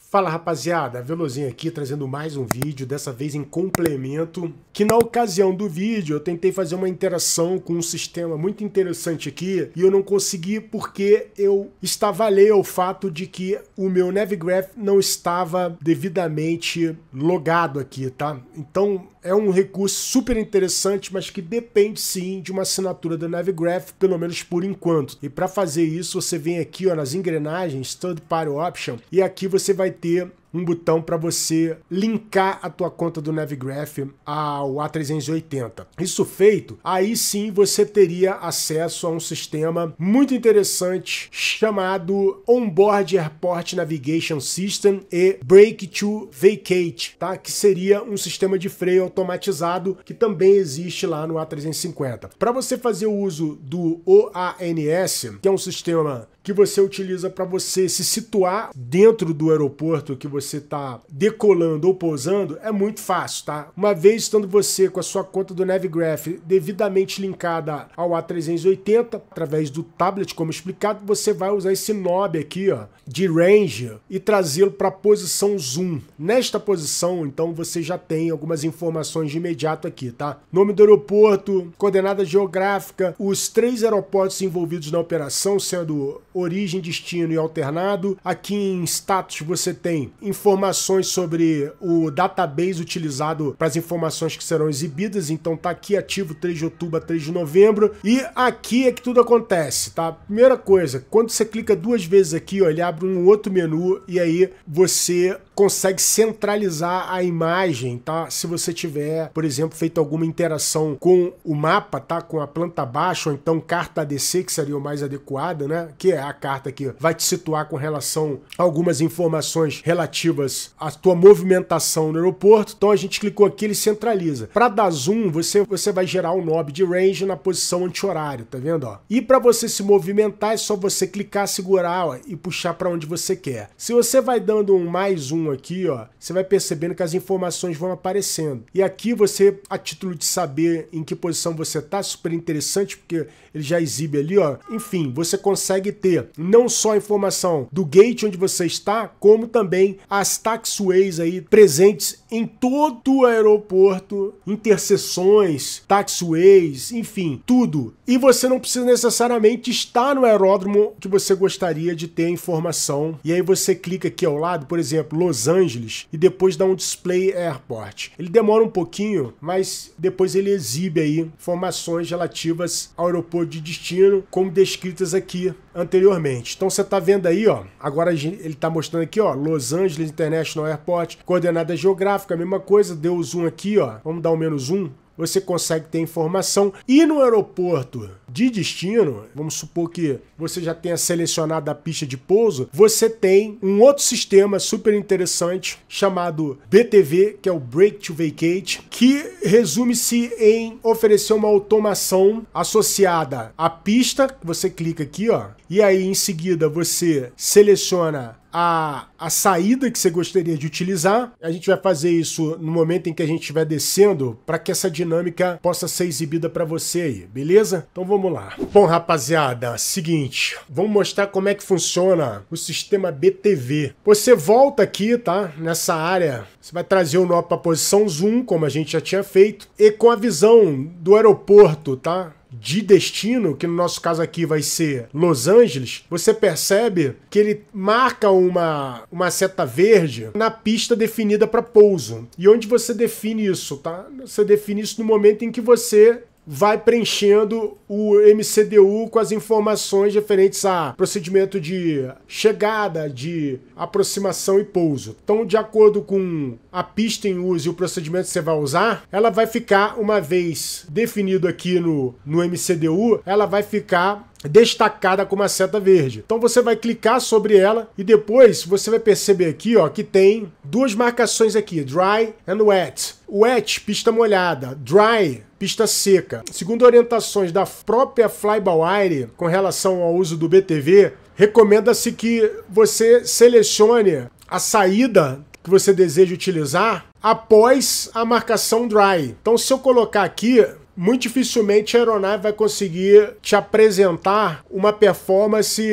Fala rapaziada, Velozinho aqui trazendo mais um vídeo, dessa vez em complemento, que na ocasião do vídeo eu tentei fazer uma interação com um sistema muito interessante aqui e eu não consegui porque eu estava alheio ao fato de que o meu Navigraph não estava devidamente logado aqui, tá? Então é um recurso super interessante, mas que depende sim de uma assinatura da Navigraph, pelo menos por enquanto. E para fazer isso você vem aqui ó, nas engrenagens, Third Party Option, e aqui você vai ter um botão para você linkar a tua conta do Navigraph ao A380. Isso feito, aí sim você teria acesso a um sistema muito interessante chamado Onboard Airport Navigation System e Brake to Vacate, tá? Que seria um sistema de freio automatizado que também existe lá no A350. Para você fazer o uso do OANS, que é um sistema que você utiliza para você se situar dentro do aeroporto que você está decolando ou pousando, é muito fácil, tá? Uma vez estando você com a sua conta do Navigraph devidamente linkada ao A380, através do tablet, como explicado, você vai usar esse knob aqui, ó, de range e trazê-lo para a posição zoom. Nesta posição, então, você já tem algumas informações de imediato aqui, tá? Nome do aeroporto, coordenada geográfica, os 3 aeroportos envolvidos na operação, sendo origem, destino e alternado. Aqui em status você tem informações sobre o database utilizado para as informações que serão exibidas, então tá aqui ativo 3 de outubro a 3 de novembro, e aqui é que tudo acontece, tá? Primeira coisa, quando você clica 2 vezes aqui, ó, ele abre um outro menu e aí você consegue centralizar a imagem, tá? Se você tiver, por exemplo, feito alguma interação com o mapa, tá? Com a planta baixa, ou então carta ADC, que seria o mais adequado, né? Que é a carta que vai te situar com relação a algumas informações relativas à tua movimentação no aeroporto. Então a gente clicou aqui, ele centraliza. Para dar zoom, você vai gerar um knob de range na posição anti-horário, tá vendo? Ó? E para você se movimentar, é só você clicar, segurar, ó, e puxar para onde você quer. Se você vai dando um mais zoom aqui, ó, você vai percebendo que as informações vão aparecendo. E aqui você, a título de saber em que posição você tá, super interessante, porque ele já exibe ali, ó. Enfim, você consegue ter não só a informação do gate onde você está, como também as taxiways aí presentes em todo o aeroporto, interseções, taxiways, enfim, tudo. E você não precisa necessariamente estar no aeródromo que você gostaria de ter informação. E aí você clica aqui ao lado, por exemplo, Los Angeles, e depois dá um Display Airport. Ele demora um pouquinho, mas depois ele exibe aí informações relativas ao aeroporto de destino, como descritas aqui anteriormente. Então você tá vendo aí, ó, agora ele tá mostrando aqui, ó, Los Angeles International Airport, coordenada geográfica, a mesma coisa, deu o zoom aqui, ó, vamos dar um menos um. Você consegue ter informação. E no aeroporto de destino, vamos supor que você já tenha selecionado a pista de pouso, você tem um outro sistema super interessante chamado BTV, que é o Brake to Vacate, que resume-se em oferecer uma automação associada à pista. Você clica aqui, ó, e aí em seguida você seleciona a saída que você gostaria de utilizar. A gente vai fazer isso no momento em que a gente estiver descendo, para que essa dinâmica possa ser exibida para você aí, beleza? Então vamos lá. Bom, rapaziada, seguinte, vamos mostrar como é que funciona o sistema BTV. Você volta aqui, tá? Nessa área, você vai trazer o nó para a posição zoom, como a gente já tinha feito, e com a visão do aeroporto, tá? De destino, que no nosso caso aqui vai ser Los Angeles, você percebe que ele marca uma seta verde na pista definida para pouso. E onde você define isso, tá? Você define isso no momento em que você vai preenchendo o MCDU com as informações referentes a procedimento de chegada, de aproximação e pouso. Então, de acordo com a pista em uso e o procedimento que você vai usar, ela vai ficar, uma vez definido aqui no MCDU, ela vai ficar destacada com uma seta verde. Então você vai clicar sobre ela e depois você vai perceber aqui, ó, que tem 2 marcações aqui, Dry and Wet. Wet, pista molhada. Dry, pista seca. Segundo orientações da própria Fly-by-Wire com relação ao uso do BTV, recomenda-se que você selecione a saída que você deseja utilizar após a marcação Dry. Então se eu colocar aqui muito dificilmente a aeronave vai conseguir te apresentar uma performance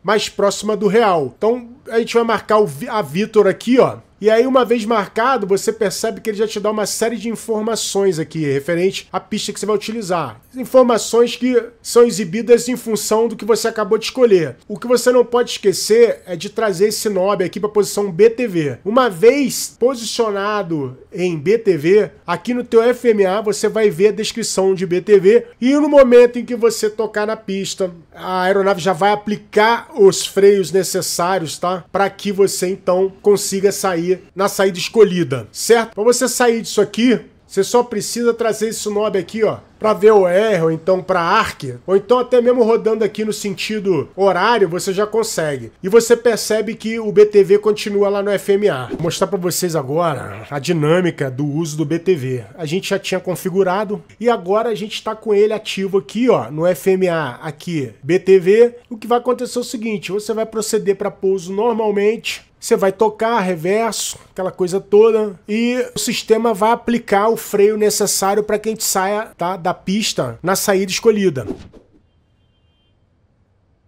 mais próxima do real. Então a gente vai marcar a Vitor aqui, ó. E aí, uma vez marcado, você percebe que ele já te dá uma série de informações aqui, referente à pista que você vai utilizar. Informações que são exibidas em função do que você acabou de escolher. O que você não pode esquecer é de trazer esse knob aqui para a posição BTV. Uma vez posicionado em BTV, aqui no teu FMA você vai ver a descrição de BTV e no momento em que você tocar na pista, a aeronave já vai aplicar os freios necessários, tá? Para que você então consiga sair na saída escolhida, certo? Para você sair disso aqui, você só precisa trazer esse knob aqui, ó, para VOR, ou então para ARC, ou então até mesmo rodando aqui no sentido horário, você já consegue. E você percebe que o BTV continua lá no FMA. Vou mostrar para vocês agora a dinâmica do uso do BTV. A gente já tinha configurado e agora a gente está com ele ativo aqui, ó, no FMA, aqui, BTV. O que vai acontecer é o seguinte, você vai proceder para pouso normalmente, você vai tocar reverso, aquela coisa toda, e o sistema vai aplicar o freio necessário para que a gente saia, tá, da pista na saída escolhida.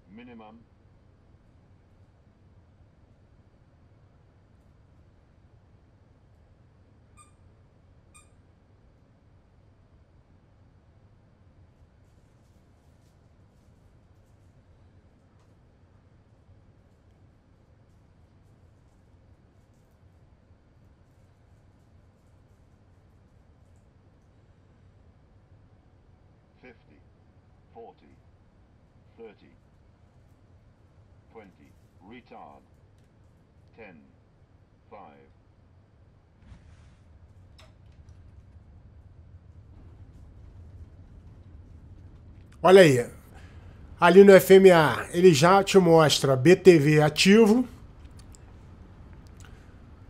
Minimum. Retard. 10, 5. Olha aí. Ali no FMA, ele já te mostra BTV ativo.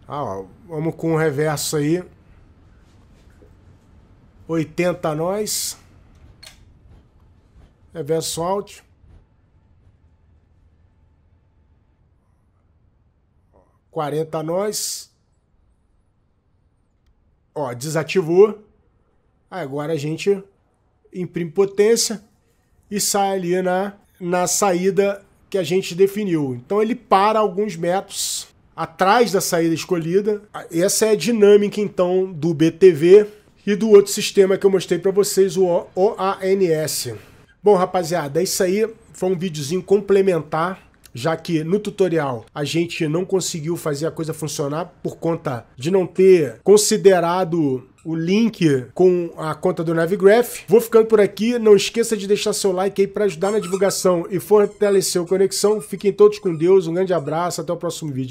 Ah, ó, vamos com o reverso aí. 80 nós. Reverso alto. 40 nós. Ó, desativou. Agora a gente imprime potência e sai ali na saída que a gente definiu. Então ele para alguns metros atrás da saída escolhida. Essa é a dinâmica então do BTV e do outro sistema que eu mostrei para vocês, o OANS. Bom, rapaziada, isso aí foi um videozinho complementar, já que no tutorial a gente não conseguiu fazer a coisa funcionar por conta de não ter considerado o link com a conta do Navigraph. Vou ficando por aqui, não esqueça de deixar seu like aí para ajudar na divulgação e fortalecer a conexão. Fiquem todos com Deus, um grande abraço, até o próximo vídeo.